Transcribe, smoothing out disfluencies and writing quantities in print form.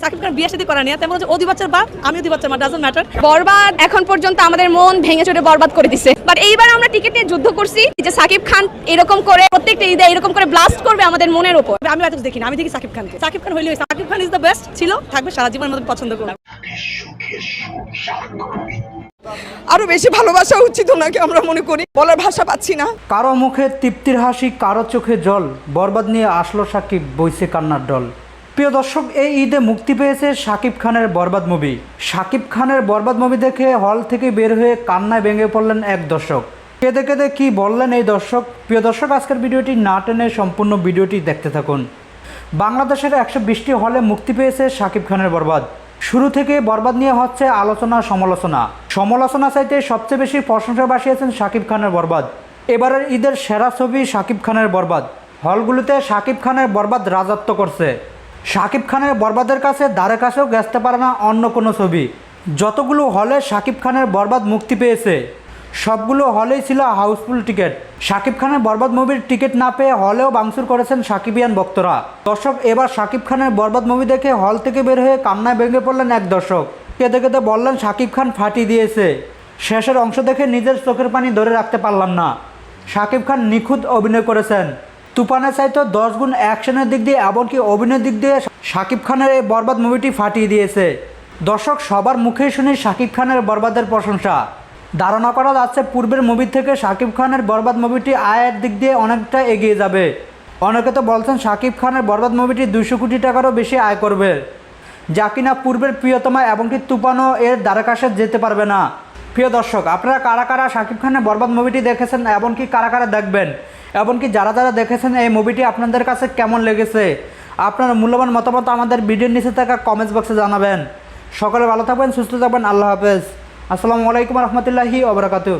সাকিব খান বিয়ে শাদী করা নিয়ে তেমন হচ্ছে ও 2 বাচ্চার বাপ, আমিও 2 বাচ্চার মা, ডাজন্ট ম্যাটার। বরবাদ এখন পর্যন্ত আমাদের মন ভেঙে চুরে বরবাদ করে দিছে। বাট এইবার আমরা টিকিট নিয়ে যুদ্ধ করছি যে সাকিব খান এরকম করে প্রত্যেকটা ঈদে এরকম করে ব্লাস্ট করবে আমাদের মনের উপর। আমি এত দেখি না, আমি দেখি সাকিব খানকে। সাকিব খান হইলে Shakib Khan is the best, ছিল, থাকবে, সারা জীবনের মতো পছন্দ করব। আরো বেশি ভালোবাসা উচিত ওনাকে আমরা মনে করি, বলার ভাষা পাচ্ছি না। কারো মুখে তৃপ্তির হাসি, কারো চোখে জল, বরবাদ নিয়ে আসলো সাকিব, বইছে কান্নার ডল। প্রিয় দর্শক, এই ঈদে মুক্তি পেয়েছে সাকিব খানের বরবাদ মুভি। সাকিব খানের বরবাদ মুভি দেখে হল থেকে বের হয়ে কান্নায় ভেঙে পড়লেন এক দর্শক। কেঁদে কেঁদে কি বললেন এই দর্শক? প্রিয় দর্শক, আজকের ভিডিওটি না টেনে সম্পূর্ণ ভিডিওটি দেখতে থাকুন। বাংলাদেশের 120টি হলে মুক্তি পেয়েছে সাকিব খানের বরবাদ। শুরু থেকে বরবাদ নিয়ে হচ্ছে আলোচনা সমালোচনা চাইতে সবচেয়ে বেশি প্রশংসা বাসিয়েছেন সাকিব খানের বরবাদ। এবারের ঈদের সেরা ছবি সাকিব খানের বরবাদ। হলগুলোতে সাকিব খানের বরবাদ রাজত্ব করছে। সাকিব খানের বরবাদের কাছে ধারে কাছেও ঘেঁচতে পারে না অন্য কোনো ছবি। যতগুলো হলে সাকিব খানের বরবাদ মুক্তি পেয়েছে সবগুলো হলেই ছিল হাউসফুল টিকিট। সাকিব খানের বরবাদ মুভির টিকিট না পেয়ে হলেও ভাঙচুর করেছেন সাকিবিয়ান ভক্তরা। দর্শক, এবার সাকিব খানের বরবাদ মুভি দেখে হল থেকে বের হয়ে কান্নায় ভেঙে পড়লেন এক দর্শক। কেঁদে কেঁদে বললেন সাকিব খান ফাটিয়ে দিয়েছে। শেষের অংশ দেখে নিজের চোখের পানি ধরে রাখতে পারলাম না। সাকিব খান নিখুঁত অভিনয় করেছেন। তুফানের চাইতে 10 গুণ অ্যাকশনের দিক দিয়ে এমনকি অভিনয়ের দিক দিয়ে সাকিব খানের এই বরবাদ মুভিটি ফাটিয়ে দিয়েছে। দর্শক, সবার মুখেই শুনি সাকিব খানের বরবাদের প্রশংসা। ধারণা করা যাচ্ছে পূর্বের মুভি থেকে সাকিব খানের বরবাদ মুভিটি আয়ের দিক দিয়ে অনেকটা এগিয়ে যাবে। অনেকে তো বলছেন সাকিব খানের বরবাদ মুভিটি 200 কোটি টাকারও বেশি আয় করবে, যা কিনা পূর্বের প্রিয়তমা এমনকি তুফানও এর দ্বারা কাছে যেতে পারবে না। প্রিয় দর্শক, আপনারা কারা কারা সাকিব খানের বরবাদ মুভিটি দেখেছেন, এমনকি কারা কারা দেখবেন, এমনকি যারা যারা দেখেছেন এই মুভিটি আপনাদের কাছে কেমন লেগেছে, আপনার মূল্যবান মতামত আমাদের ভিডিওর নিচে থাকা কমেন্টস বক্সে জানাবেন। সকলে ভালো থাকবেন, সুস্থ থাকবেন। আল্লাহ হাফেজ। আসসালামু আলাইকুম রহমতুল্লাহি ওয়া বারাকাতুহু।